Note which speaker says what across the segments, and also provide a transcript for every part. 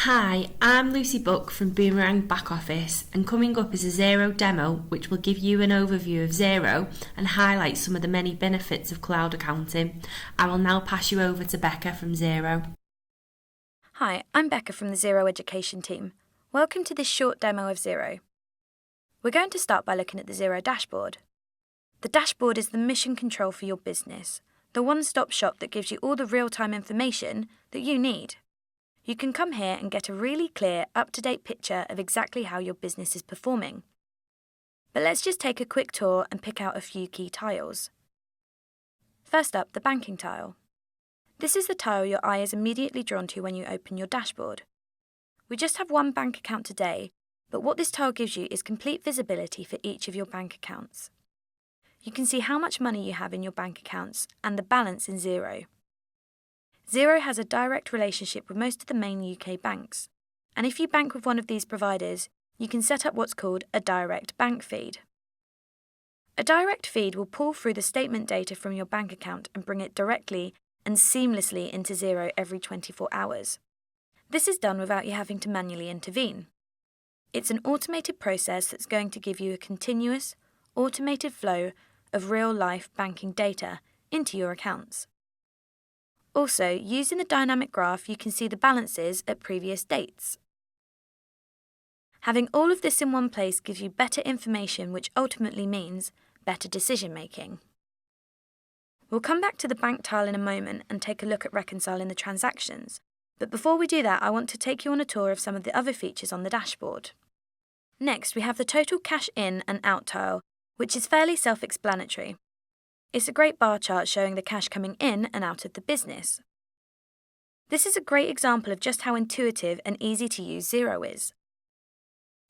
Speaker 1: Hi, I'm Lucy Buck from Boomerang Back Office, and coming up is a XERO demo which will give you an overview of XERO and highlight some of the many benefits of cloud accounting. I will now pass you over to Becca from XERO.
Speaker 2: Hi, I'm Becca from the XERO Education team. Welcome to this short demo of XERO. We're going to start by looking at the XERO dashboard. The dashboard is the mission control for your business, the one-stop shop that gives you all the real-time information that you need. You can come here and get a really clear, up-to-date picture of exactly how your business is performing. But let's just take a quick tour and pick out a few key tiles. First up, the banking tile. This is the tile your eye is immediately drawn to when you open your dashboard. We just have one bank account today, but what this tile gives you is complete visibility for each of your bank accounts. You can see how much money you have in your bank accounts and the balance in XERO. XERO has a direct relationship with most of the main UK banks, and if you bank with one of these providers, you can set up what's called a direct bank feed. A direct feed will pull through the statement data from your bank account and bring it directly and seamlessly into XERO every 24 hours. This is done without you having to manually intervene. It's an automated process that's going to give you a continuous, automated flow of real-life banking data into your accounts. Also, using the dynamic graph, you can see the balances at previous dates. Having all of this in one place gives you better information, which ultimately means better decision-making. We'll come back to the bank tile in a moment and take a look at reconciling the transactions. But before we do that, I want to take you on a tour of some of the other features on the dashboard. Next, we have the total cash in and out tile, which is fairly self-explanatory. It's a great bar chart showing the cash coming in and out of the business. This is a great example of just how intuitive and easy to use XERO is.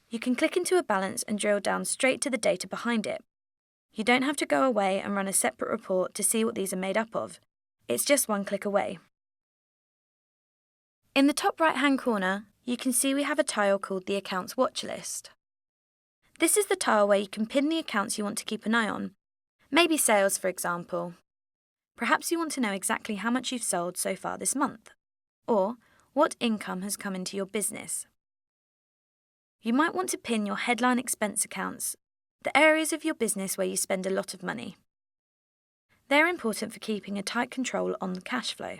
Speaker 2: You can click into a balance and drill down straight to the data behind it. You don't have to go away and run a separate report to see what these are made up of. It's just one click away. In the top right-hand corner, you can see we have a tile called the Accounts Watch List. This is the tile where you can pin the accounts you want to keep an eye on. Maybe sales, for example. Perhaps you want to know exactly how much you've sold so far this month, or what income has come into your business. You might want to pin your headline expense accounts, the areas of your business where you spend a lot of money. They're important for keeping a tight control on the cash flow.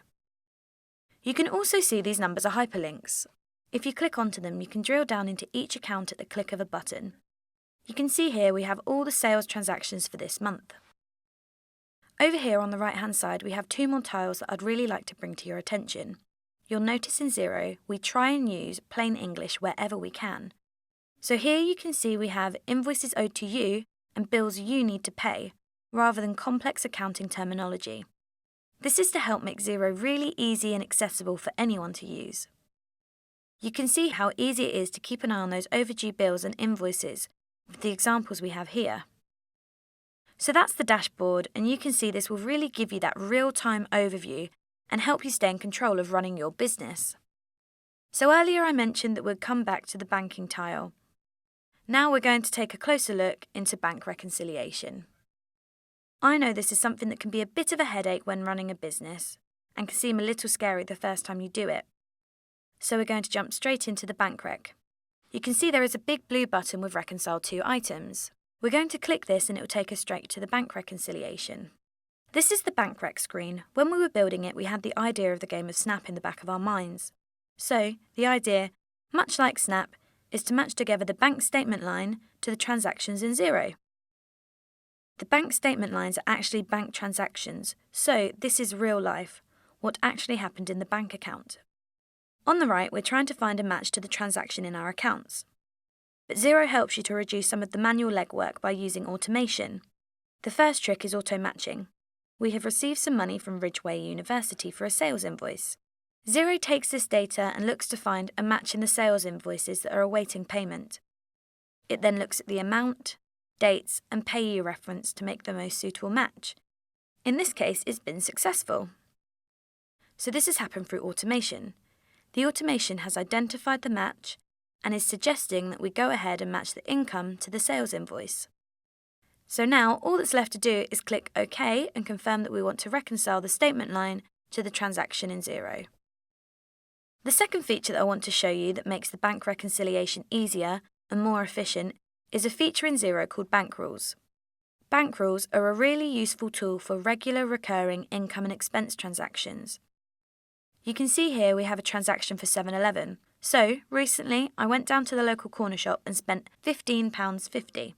Speaker 2: You can also see these numbers are hyperlinks. If you click onto them, you can drill down into each account at the click of a button. You can see here we have all the sales transactions for this month. Over here on the right-hand side, we have two more tiles that I'd really like to bring to your attention. You'll notice in XERO, we try and use plain English wherever we can. So here you can see we have invoices owed to you and bills you need to pay, rather than complex accounting terminology. This is to help make XERO really easy and accessible for anyone to use. You can see how easy it is to keep an eye on those overdue bills and invoices with the examples we have here. So that's the dashboard, and you can see this will really give you that real-time overview and help you stay in control of running your business. So earlier I mentioned that we'd come back to the banking tile. Now we're going to take a closer look into bank reconciliation. I know this is something that can be a bit of a headache when running a business and can seem a little scary the first time you do it. So we're going to jump straight into the bank rec. You can see there is a big blue button with Reconcile to items. We're going to click this and it will take us straight to the bank reconciliation. This is the bank rec screen. When we were building it, we had the idea of the game of Snap in the back of our minds. So, the idea, much like Snap, is to match together the bank statement line to the transactions in XERO. The bank statement lines are actually bank transactions, so this is real life, what actually happened in the bank account. On the right, we're trying to find a match to the transaction in our accounts. But XERO helps you to reduce some of the manual legwork by using automation. The first trick is auto-matching. We have received some money from Ridgeway University for a sales invoice. XERO takes this data and looks to find a match in the sales invoices that are awaiting payment. It then looks at the amount, dates, and payee reference to make the most suitable match. In this case, it's been successful. So this has happened through automation. The automation has identified the match and is suggesting that we go ahead and match the income to the sales invoice. So now all that's left to do is click OK and confirm that we want to reconcile the statement line to the transaction in XERO. The second feature that I want to show you that makes the bank reconciliation easier and more efficient is a feature in XERO called bank rules. Bank rules are a really useful tool for regular recurring income and expense transactions. You can see here we have a transaction for 7-Eleven. So, recently I went down to the local corner shop and spent £15.50.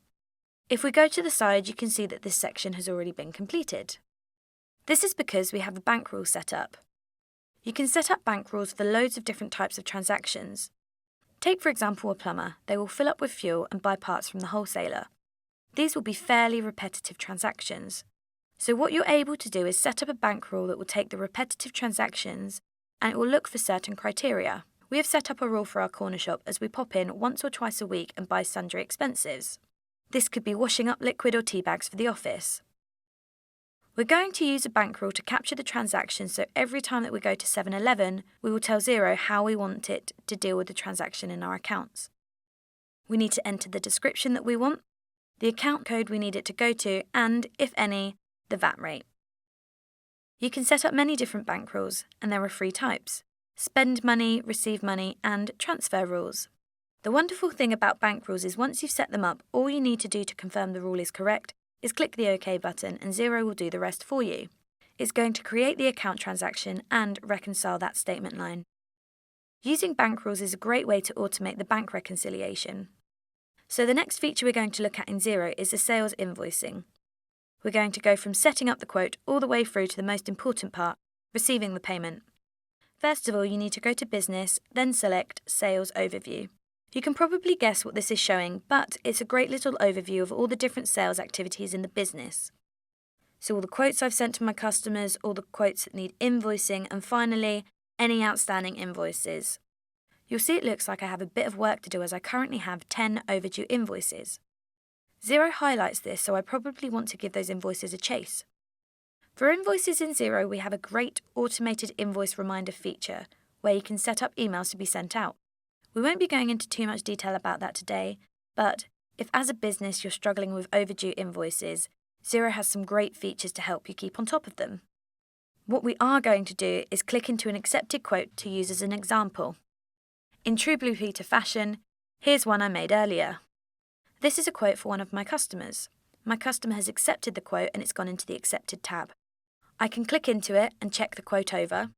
Speaker 2: If we go to the side, you can see that this section has already been completed. This is because we have a bank rule set up. You can set up bank rules for loads of different types of transactions. Take for example a plumber. They will fill up with fuel and buy parts from the wholesaler. These will be fairly repetitive transactions. So what you're able to do is set up a bank rule that will take the repetitive transactions and it will look for certain criteria. We have set up a rule for our corner shop as we pop in once or twice a week and buy sundry expenses. This could be washing up liquid or tea bags for the office. We're going to use a bank rule to capture the transaction, so every time that we go to 7-Eleven, we will tell XERO how we want it to deal with the transaction in our accounts. We need to enter the description that we want, the account code we need it to go to, and, if any, the VAT rate. You can set up many different bank rules, and there are 3 types: spend money, receive money, and transfer rules. The wonderful thing about bank rules is once you've set them up, all you need to do to confirm the rule is correct is click the OK button and XERO will do the rest for you. It's going to create the account transaction and reconcile that statement line. Using bank rules is a great way to automate the bank reconciliation. So the next feature we're going to look at in XERO is the sales invoicing. We're going to go from setting up the quote all the way through to the most important part, receiving the payment. First of all, you need to go to Business, then select Sales Overview. You can probably guess what this is showing, but it's a great little overview of all the different sales activities in the business. So all the quotes I've sent to my customers, all the quotes that need invoicing, and finally, any outstanding invoices. You'll see it looks like I have a bit of work to do as I currently have 10 overdue invoices. XERO highlights this, so I probably want to give those invoices a chase. For invoices in XERO, we have a great automated invoice reminder feature where you can set up emails to be sent out. We won't be going into too much detail about that today, but if as a business you're struggling with overdue invoices, XERO has some great features to help you keep on top of them. What we are going to do is click into an accepted quote to use as an example. In true Blue Peter fashion, here's one I made earlier. This is a quote for one of my customers. My customer has accepted the quote and it's gone into the Accepted tab. I can click into it and check the quote over.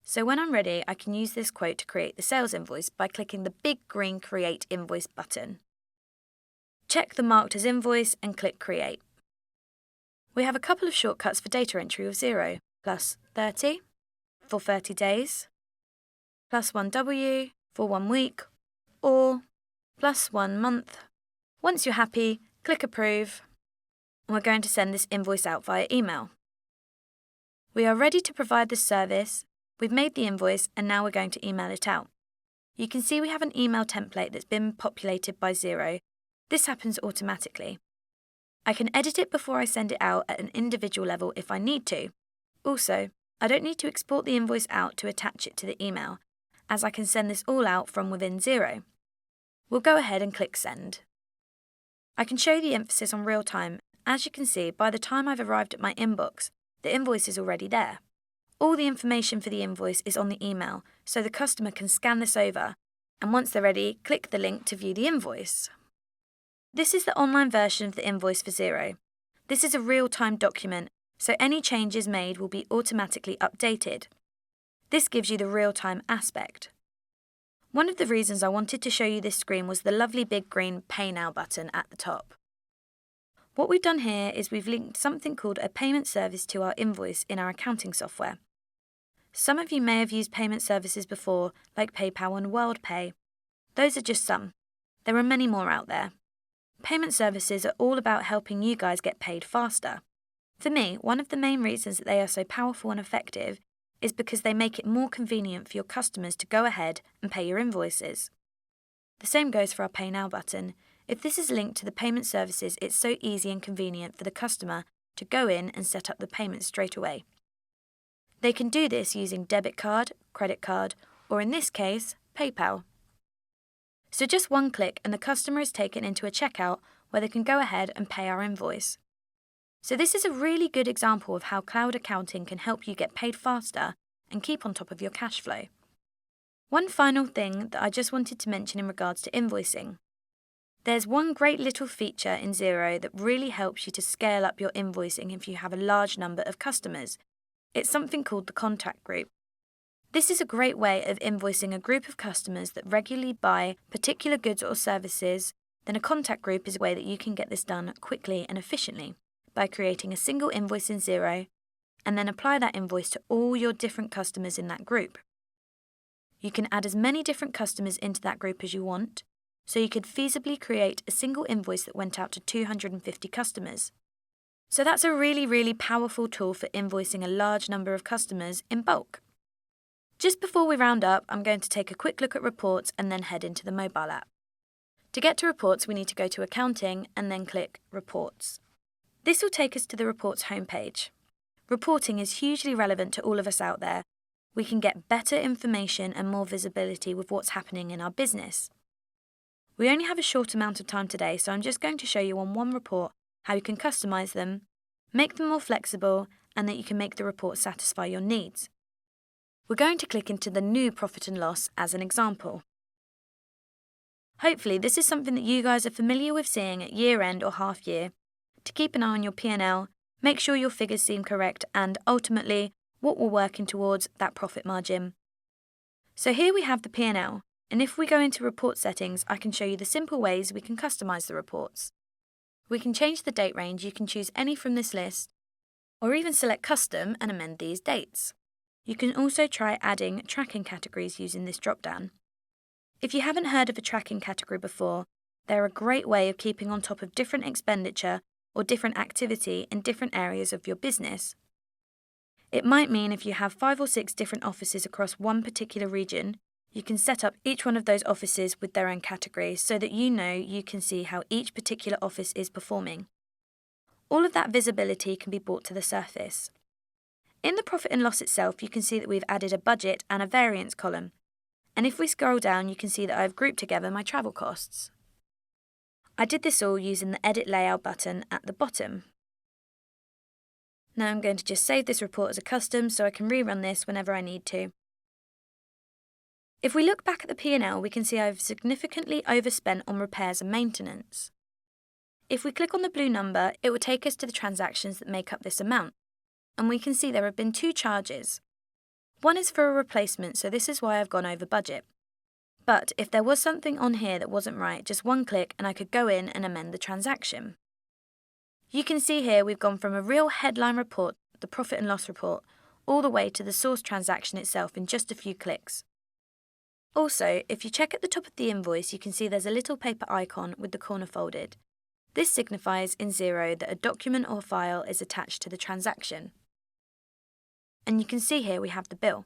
Speaker 2: So when I'm ready, I can use this quote to create the sales invoice by clicking the big green Create Invoice button. Check the Marked as Invoice and click Create. We have a couple of shortcuts for data entry with XERO, plus 30 for 30 days, plus 1W for 1 week, or plus 1 month. Once you're happy, click Approve, and we're going to send this invoice out via email. We are ready to provide this service. We've made the invoice and now we're going to email it out. You can see we have an email template that's been populated by XERO. This happens automatically. I can edit it before I send it out at an individual level if I need to. Also, I don't need to export the invoice out to attach it to the email, as I can send this all out from within XERO. We'll go ahead and click Send. I can show you the emphasis on real time. As you can see, by the time I've arrived at my inbox, the invoice is already there. All the information for the invoice is on the email, so the customer can scan this over, and once they're ready, click the link to view the invoice. This is the online version of the invoice for XERO. This is a real-time document, so any changes made will be automatically updated. This gives you the real-time aspect. One of the reasons I wanted to show you this screen was the lovely big green Pay Now button at the top. What we've done here is we've linked something called a payment service to our invoice in our accounting software. Some of you may have used payment services before, like PayPal and WorldPay. Those are just some. There are many more out there. Payment services are all about helping you guys get paid faster. For me, one of the main reasons that they are so powerful and effective is because they make it more convenient for your customers to go ahead and pay your invoices. The same goes for our Pay Now button. If this is linked to the payment services, it's so easy and convenient for the customer to go in and set up the payment straight away. They can do this using debit card, credit card, or in this case, PayPal. So just one click and the customer is taken into a checkout where they can go ahead and pay our invoice. So this is a really good example of how cloud accounting can help you get paid faster and keep on top of your cash flow. One final thing that I just wanted to mention in regards to invoicing. There's one great little feature in XERO that really helps you to scale up your invoicing if you have a large number of customers. It's something called the contact group. This is a great way of invoicing a group of customers that regularly buy particular goods or services. Then a contact group is a way that you can get this done quickly and efficiently by creating a single invoice in XERO and then apply that invoice to all your different customers in that group. You can add as many different customers into that group as you want, so you could feasibly create a single invoice that went out to 250 customers. So that's a really, really powerful tool for invoicing a large number of customers in bulk. Just before we round up, I'm going to take a quick look at reports and then head into the mobile app. To get to reports, we need to go to Accounting and then click Reports. This will take us to the Reports homepage. Reporting is hugely relevant to all of us out there. We can get better information and more visibility with what's happening in our business. We only have a short amount of time today, so I'm just going to show you on one report how you can customize them, make them more flexible, and that you can make the report satisfy your needs. We're going to click into the new profit and loss as an example. Hopefully this is something that you guys are familiar with seeing at year end or half year. To keep an eye on your P&L, make sure your figures seem correct and ultimately what we're working towards, that profit margin. So here we have the P&L, and if we go into report settings, I can show you the simple ways we can customize the reports. We can change the date range. You can choose any from this list, or even select custom and amend these dates. You can also try adding tracking categories using this drop-down. If you haven't heard of a tracking category before, they're a great way of keeping on top of different expenditure or different activity in different areas of your business. It might mean if you have 5 or 6 different offices across one particular region, you can set up each one of those offices with their own categories so that you can see how each particular office is performing. All of that visibility can be brought to the surface. In the profit and loss itself, you can see that we've added a budget and a variance column. And if we scroll down, you can see that I've grouped together my travel costs. I did this all using the Edit Layout button at the bottom. Now I'm going to just save this report as a custom so I can rerun this whenever I need to. If we look back at the P&L, we can see I've significantly overspent on repairs and maintenance. If we click on the blue number, it will take us to the transactions that make up this amount. And we can see there have been 2 charges. One is for a replacement, so this is why I've gone over budget. But if there was something on here that wasn't right, just one click and I could go in and amend the transaction. You can see here we've gone from a real headline report, the profit and loss report, all the way to the source transaction itself in just a few clicks. Also, if you check at the top of the invoice, you can see there's a little paper icon with the corner folded. This signifies in XERO that a document or file is attached to the transaction. And you can see here we have the bill.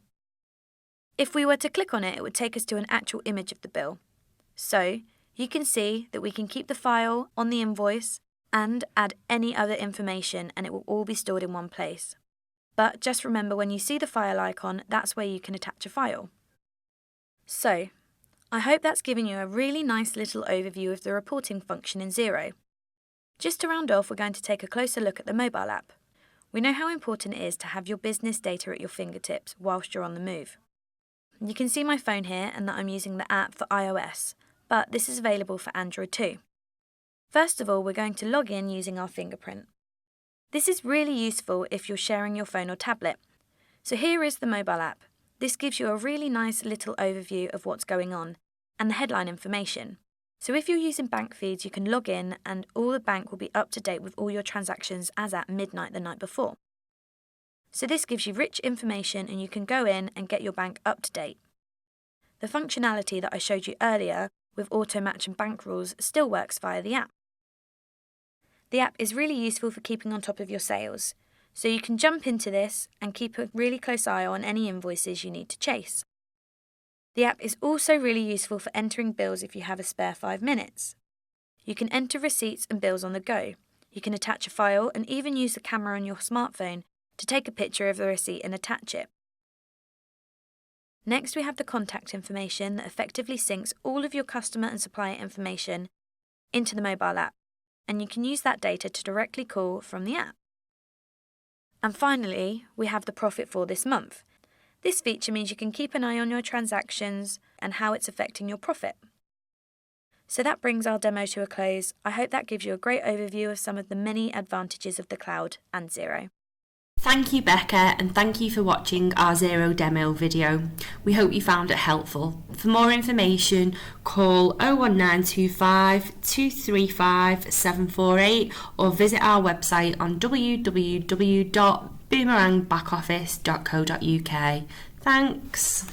Speaker 2: If we were to click on it, it would take us to an actual image of the bill. So, you can see that we can keep the file on the invoice and add any other information, and it will all be stored in one place. But just remember, when you see the file icon, that's where you can attach a file. So, I hope that's given you a really nice little overview of the reporting function in XERO. Just to round off, we're going to take a closer look at the mobile app. We know how important it is to have your business data at your fingertips whilst you're on the move. You can see my phone here and that I'm using the app for iOS, but this is available for Android too. First of all, we're going to log in using our fingerprint. This is really useful if you're sharing your phone or tablet. So here is the mobile app. This gives you a really nice little overview of what's going on and the headline information. So if you're using bank feeds, you can log in and all the bank will be up to date with all your transactions as at midnight the night before. So this gives you rich information and you can go in and get your bank up to date. The functionality that I showed you earlier with auto match and bank rules still works via the app. The app is really useful for keeping on top of your sales, so you can jump into this and keep a really close eye on any invoices you need to chase. The app is also really useful for entering bills if you have a spare 5 minutes. You can enter receipts and bills on the go. You can attach a file and even use the camera on your smartphone to take a picture of the receipt and attach it. Next, we have the contact information that effectively syncs all of your customer and supplier information into the mobile app, and you can use that data to directly call from the app. And finally, we have the profit for this month. This feature means you can keep an eye on your transactions and how it's affecting your profit. So that brings our demo to a close. I hope that gives you a great overview of some of the many advantages of the cloud and Xero.
Speaker 1: Thank you, Becca, and thank you for watching our Xero demo video. We hope you found it helpful. For more information, call 01925 235 748 or visit our website on www.boomerangbackoffice.co.uk. Thanks.